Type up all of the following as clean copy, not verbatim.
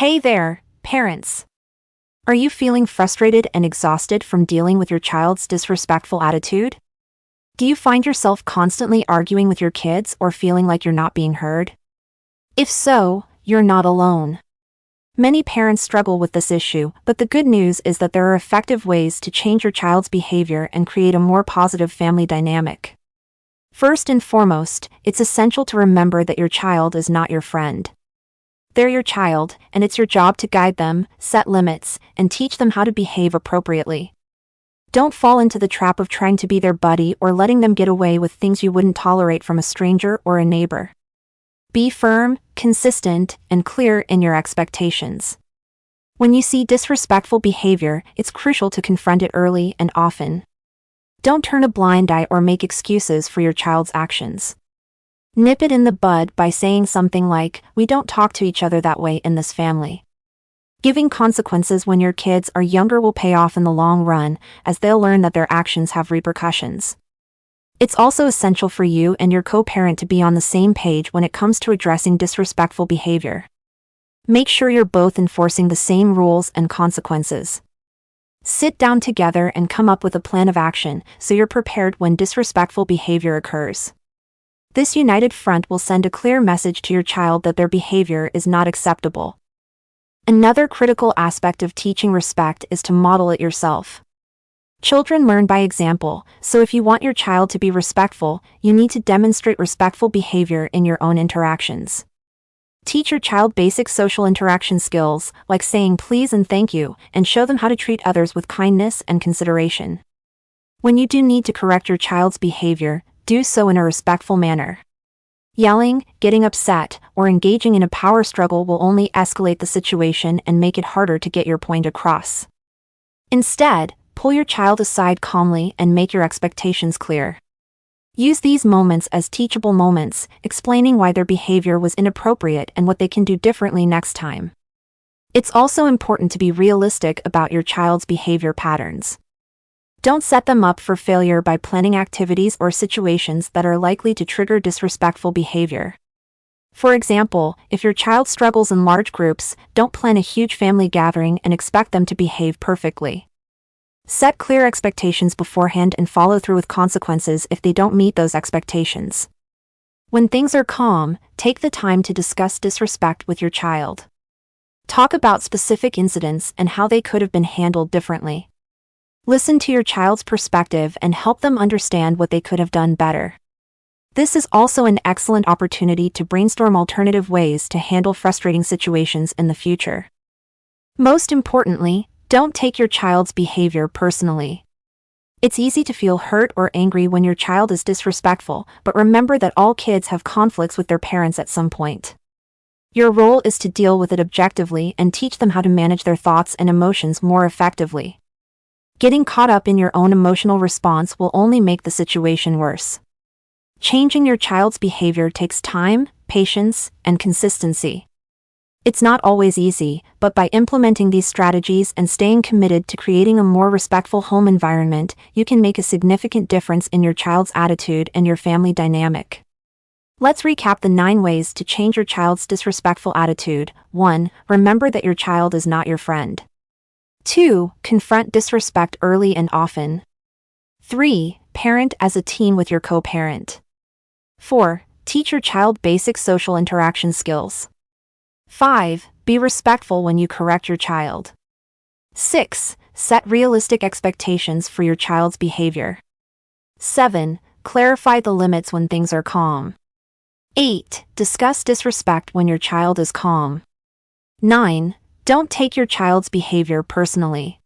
Hey there, parents. Are you feeling frustrated and exhausted from dealing with your child's disrespectful attitude? Do you find yourself constantly arguing with your kids or feeling like you're not being heard? If so, you're not alone. Many parents struggle with this issue, but the good news is that there are effective ways to change your child's behavior and create a more positive family dynamic. First and foremost, it's essential to remember that your child is not your friend. They're your child, and it's your job to guide them, set limits, and teach them how to behave appropriately. Don't fall into the trap of trying to be their buddy or letting them get away with things you wouldn't tolerate from a stranger or a neighbor. Be firm, consistent, and clear in your expectations. When you see disrespectful behavior, it's crucial to confront it early and often. Don't turn a blind eye or make excuses for your child's actions. Nip it in the bud by saying something like, "We don't talk to each other that way in this family." Giving consequences when your kids are younger will pay off in the long run, as they'll learn that their actions have repercussions. It's also essential for you and your co-parent to be on the same page when it comes to addressing disrespectful behavior. Make sure you're both enforcing the same rules and consequences. Sit down together and come up with a plan of action so you're prepared when disrespectful behavior occurs. This united front will send a clear message to your child that their behavior is not acceptable. Another critical aspect of teaching respect is to model it yourself. Children learn by example, so if you want your child to be respectful, you need to demonstrate respectful behavior in your own interactions. Teach your child basic social interaction skills, like saying please and thank you, and show them how to treat others with kindness and consideration. When you do need to correct your child's behavior, do so in a respectful manner. Yelling, getting upset, or engaging in a power struggle will only escalate the situation and make it harder to get your point across. Instead, pull your child aside calmly and make your expectations clear. Use these moments as teachable moments, explaining why their behavior was inappropriate and what they can do differently next time. It's also important to be realistic about your child's behavior patterns. Don't set them up for failure by planning activities or situations that are likely to trigger disrespectful behavior. For example, if your child struggles in large groups, don't plan a huge family gathering and expect them to behave perfectly. Set clear expectations beforehand and follow through with consequences if they don't meet those expectations. When things are calm, take the time to discuss disrespect with your child. Talk about specific incidents and how they could have been handled differently. Listen to your child's perspective and help them understand what they could have done better. This is also an excellent opportunity to brainstorm alternative ways to handle frustrating situations in the future. Most importantly, don't take your child's behavior personally. It's easy to feel hurt or angry when your child is disrespectful, but remember that all kids have conflicts with their parents at some point. Your role is to deal with it objectively and teach them how to manage their thoughts and emotions more effectively. Getting caught up in your own emotional response will only make the situation worse. Changing your child's behavior takes time, patience, and consistency. It's not always easy, but by implementing these strategies and staying committed to creating a more respectful home environment, you can make a significant difference in your child's attitude and your family dynamic. Let's recap the 9 ways to change your child's disrespectful attitude. 1. Remember that your child is not your friend. 2. Confront disrespect early and often. 3. Parent as a team with your co-parent. 4. Teach your child basic social interaction skills. 5. Be respectful when you correct your child. 6. Set realistic expectations for your child's behavior. 7. Clarify the limits when things are calm. 8. Discuss disrespect when your child is calm. 9. Don't take your child's behavior personally.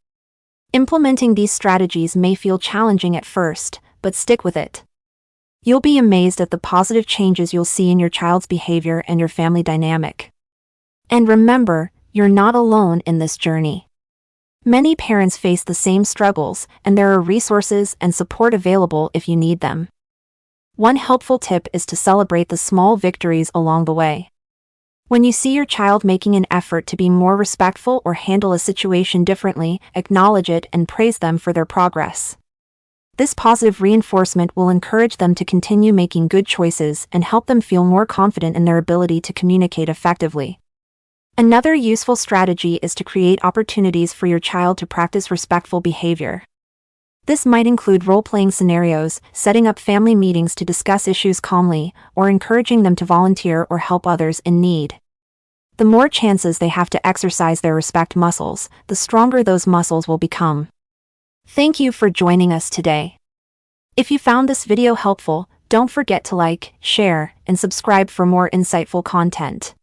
Implementing these strategies may feel challenging at first, but stick with it. You'll be amazed at the positive changes you'll see in your child's behavior and your family dynamic. And remember, you're not alone in this journey. Many parents face the same struggles, and there are resources and support available if you need them. One helpful tip is to celebrate the small victories along the way. When you see your child making an effort to be more respectful or handle a situation differently, acknowledge it and praise them for their progress. This positive reinforcement will encourage them to continue making good choices and help them feel more confident in their ability to communicate effectively. Another useful strategy is to create opportunities for your child to practice respectful behavior. This might include role-playing scenarios, setting up family meetings to discuss issues calmly, or encouraging them to volunteer or help others in need. The more chances they have to exercise their respect muscles, the stronger those muscles will become. Thank you for joining us today. If you found this video helpful, don't forget to like, share, and subscribe for more insightful content.